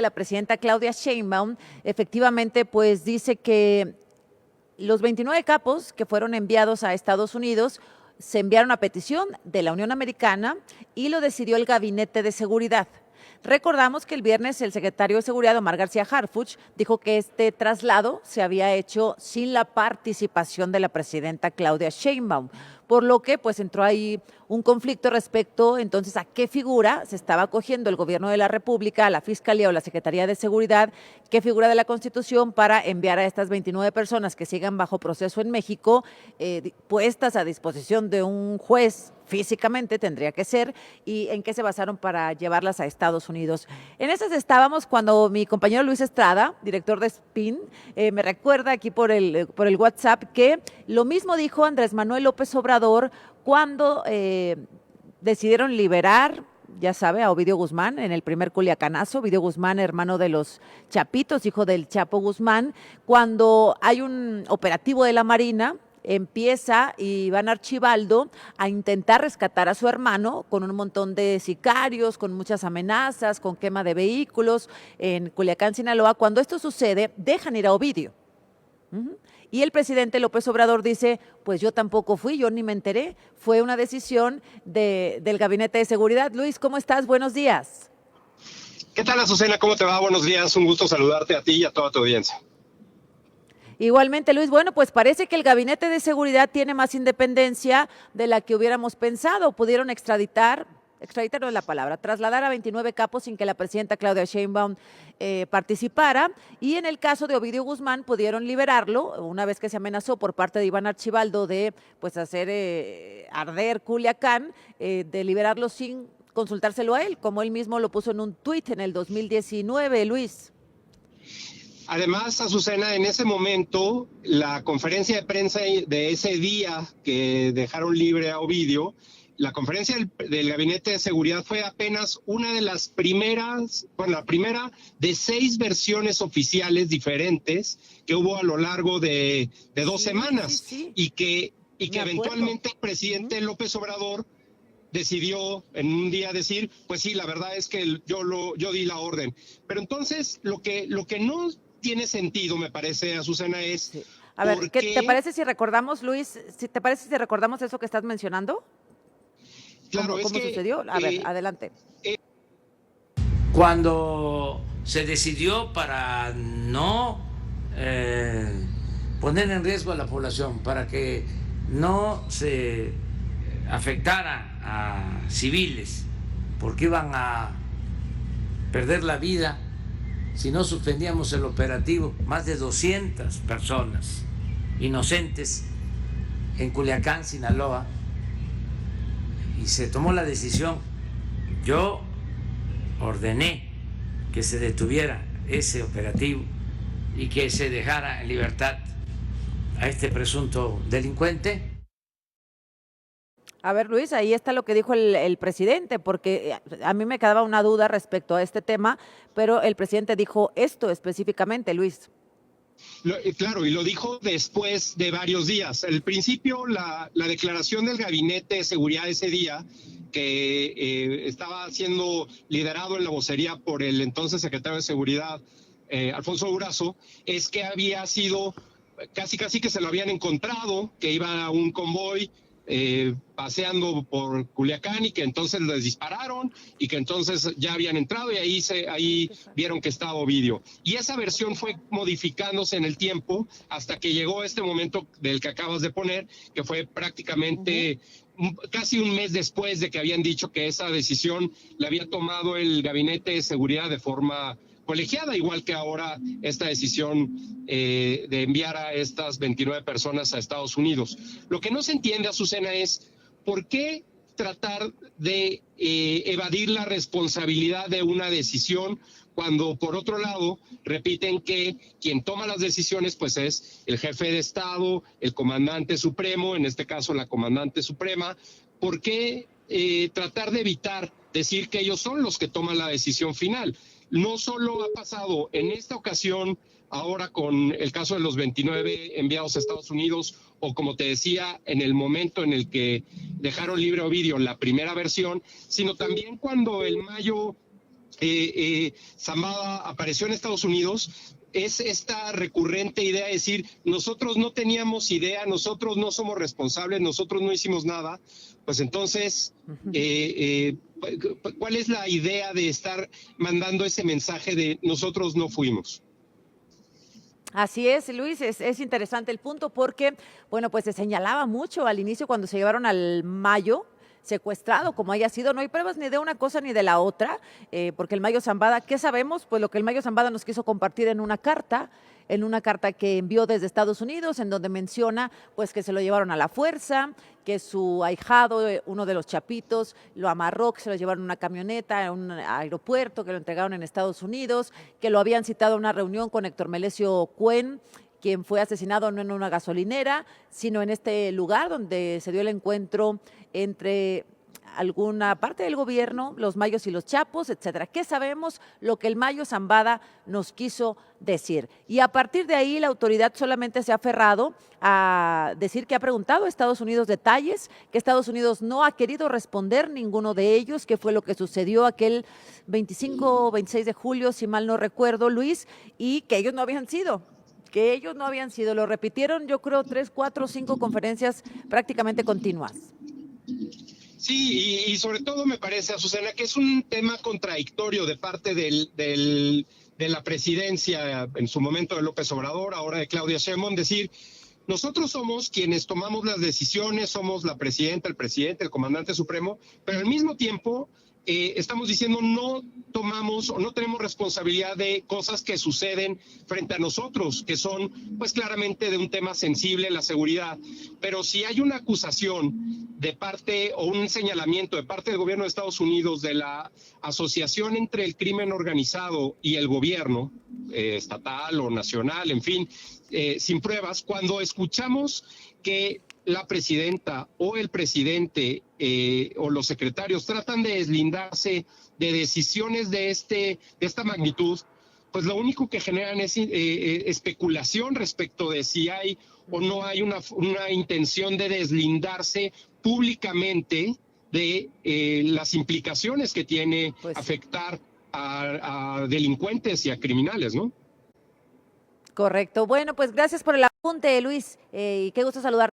La presidenta Claudia Sheinbaum efectivamente pues dice que los 29 capos que fueron enviados a Estados Unidos se enviaron a petición de la Unión Americana y lo decidió el Gabinete de Seguridad. Recordamos que el viernes el secretario de Seguridad, Omar García Harfuch, dijo que este traslado se había hecho sin la participación de la presidenta Claudia Sheinbaum, por lo que pues entró ahí un conflicto respecto entonces a qué figura se estaba acogiendo el gobierno de la República, la Fiscalía o la Secretaría de Seguridad, qué figura de la Constitución para enviar a estas 29 personas que sigan bajo proceso en México, puestas a disposición de un juez físicamente tendría que ser, y en qué se basaron para llevarlas a Estados Unidos. En esas estábamos cuando mi compañero Luis Estrada, director de SPIN, me recuerda aquí por el WhatsApp que lo mismo dijo Andrés Manuel López Obrador cuando decidieron liberar, ya sabe, a Ovidio Guzmán en el primer Culiacanazo. Ovidio Guzmán, hermano de los Chapitos, hijo del Chapo Guzmán, cuando hay un operativo de la Marina, empieza Iván Archibaldo a intentar rescatar a su hermano con un montón de sicarios, con muchas amenazas, con quema de vehículos en Culiacán, Sinaloa. Cuando esto sucede, dejan ir a Ovidio. Y el presidente López Obrador dice, pues yo tampoco fui, yo ni me enteré, fue una decisión del Gabinete de Seguridad. Luis, ¿cómo estás? Buenos días. ¿Qué tal, Azucena? ¿Cómo te va? Buenos días, un gusto saludarte a ti y a toda tu audiencia. Igualmente, Luis, bueno, pues parece que el Gabinete de Seguridad tiene más independencia de la que hubiéramos pensado. Pudieron extraditar no es la palabra, trasladar a 29 capos sin que la presidenta Claudia Sheinbaum participara, y en el caso de Ovidio Guzmán pudieron liberarlo una vez que se amenazó por parte de Iván Archibaldo de pues hacer arder Culiacán, de liberarlo sin consultárselo a él, como él mismo lo puso en un tuit en el 2019, Luis. Además, Azucena, en ese momento, la conferencia de prensa de ese día que dejaron libre a Ovidio, la conferencia del Gabinete de Seguridad fue apenas una de las primeras, bueno, la primera de 6 versiones oficiales diferentes que hubo a lo largo de 2 semanas. Sí. Y que eventualmente el presidente López Obrador decidió en un día decir, pues sí, la verdad es que yo di la orden. Pero entonces, lo que no tiene sentido, me parece, Azucena, es... Sí. A ver, ¿qué te parece si recordamos, Luis, te parece si recordamos eso que estás mencionando? Claro, ¿Cómo sucedió? A ver, adelante. Cuando se decidió para no poner en riesgo a la población, para que no se afectara a civiles, porque iban a perder la vida si no suspendíamos el operativo, más de 200 personas inocentes en Culiacán, Sinaloa, y se tomó la decisión. Yo ordené que se detuviera ese operativo y que se dejara en libertad a este presunto delincuente. A ver, Luis, ahí está lo que dijo el presidente, porque a mí me quedaba una duda respecto a este tema, pero el presidente dijo esto específicamente, Luis. Claro, y lo dijo después de varios días. Al principio, la declaración del Gabinete de Seguridad ese día, que estaba siendo liderado en la vocería por el entonces secretario de Seguridad, Alfonso Durazo, es que había sido casi que se lo habían encontrado, que iba a un convoy paseando por Culiacán y que entonces les dispararon y que entonces ya habían entrado y ahí vieron que estaba Ovidio. Y esa versión fue modificándose en el tiempo hasta que llegó este momento del que acabas de poner, que fue prácticamente casi un mes después de que habían dicho que esa decisión la había tomado el Gabinete de Seguridad de forma colegiada, igual que ahora esta decisión de enviar a estas 29 personas a Estados Unidos. Lo que no se entiende, Azucena, es por qué tratar de evadir la responsabilidad de una decisión cuando, por otro lado, repiten que quien toma las decisiones pues es el jefe de Estado, el comandante supremo, en este caso la comandante suprema. ¿Por qué tratar de evitar decir que ellos son los que toman la decisión final? No solo ha pasado en esta ocasión, ahora con el caso de los 29 enviados a Estados Unidos, o como te decía, en el momento en el que dejaron libre a Ovidio, la primera versión, sino también cuando en mayo Zambada apareció en Estados Unidos, es esta recurrente idea de decir, nosotros no teníamos idea, nosotros no somos responsables, nosotros no hicimos nada. Pues entonces, ¿cuál es la idea de estar mandando ese mensaje de nosotros no fuimos? Así es, Luis, es interesante el punto porque, bueno, pues se señalaba mucho al inicio cuando se llevaron al Mayo secuestrado, como haya sido, no hay pruebas ni de una cosa ni de la otra, porque el Mayo Zambada, ¿qué sabemos? Pues lo que el Mayo Zambada nos quiso compartir en una carta que envió desde Estados Unidos, en donde menciona pues que se lo llevaron a la fuerza, que su ahijado, uno de los chapitos, lo amarró, que se lo llevaron en una camioneta, a un aeropuerto, que lo entregaron en Estados Unidos, que lo habían citado a una reunión con Héctor Melesio Cuen, quien fue asesinado no en una gasolinera, sino en este lugar donde se dio el encuentro entre alguna parte del gobierno, los Mayos y los Chapos, etcétera. ¿Qué sabemos? Lo que el Mayo Zambada nos quiso decir. Y a partir de ahí la autoridad solamente se ha aferrado a decir que ha preguntado a Estados Unidos detalles, que Estados Unidos no ha querido responder ninguno de ellos, que fue lo que sucedió aquel 25 o 26 de julio, si mal no recuerdo, Luis, y que ellos no habían sido. Lo repitieron yo creo 3, 4, 5 conferencias prácticamente continuas. Sí, y sobre todo me parece, Azucena, que es un tema contradictorio de parte de la presidencia, en su momento de López Obrador, ahora de Claudia Sheinbaum, decir, nosotros somos quienes tomamos las decisiones, somos la presidenta, el presidente, el comandante supremo, pero al mismo tiempo estamos diciendo no tomamos o no tenemos responsabilidad de cosas que suceden frente a nosotros, que son pues claramente de un tema sensible, la seguridad. Pero si hay una acusación de parte o un señalamiento de parte del gobierno de Estados Unidos de la asociación entre el crimen organizado y el gobierno estatal o nacional, en fin, sin pruebas, cuando escuchamos que la presidenta o el presidente o los secretarios tratan de deslindarse de decisiones de esta magnitud, pues lo único que generan es especulación respecto de si hay o no hay una intención de deslindarse públicamente de las implicaciones que tiene pues afectar a delincuentes y a criminales, ¿no? Correcto. Bueno, pues gracias por el apunte, Luis, y qué gusto saludarte.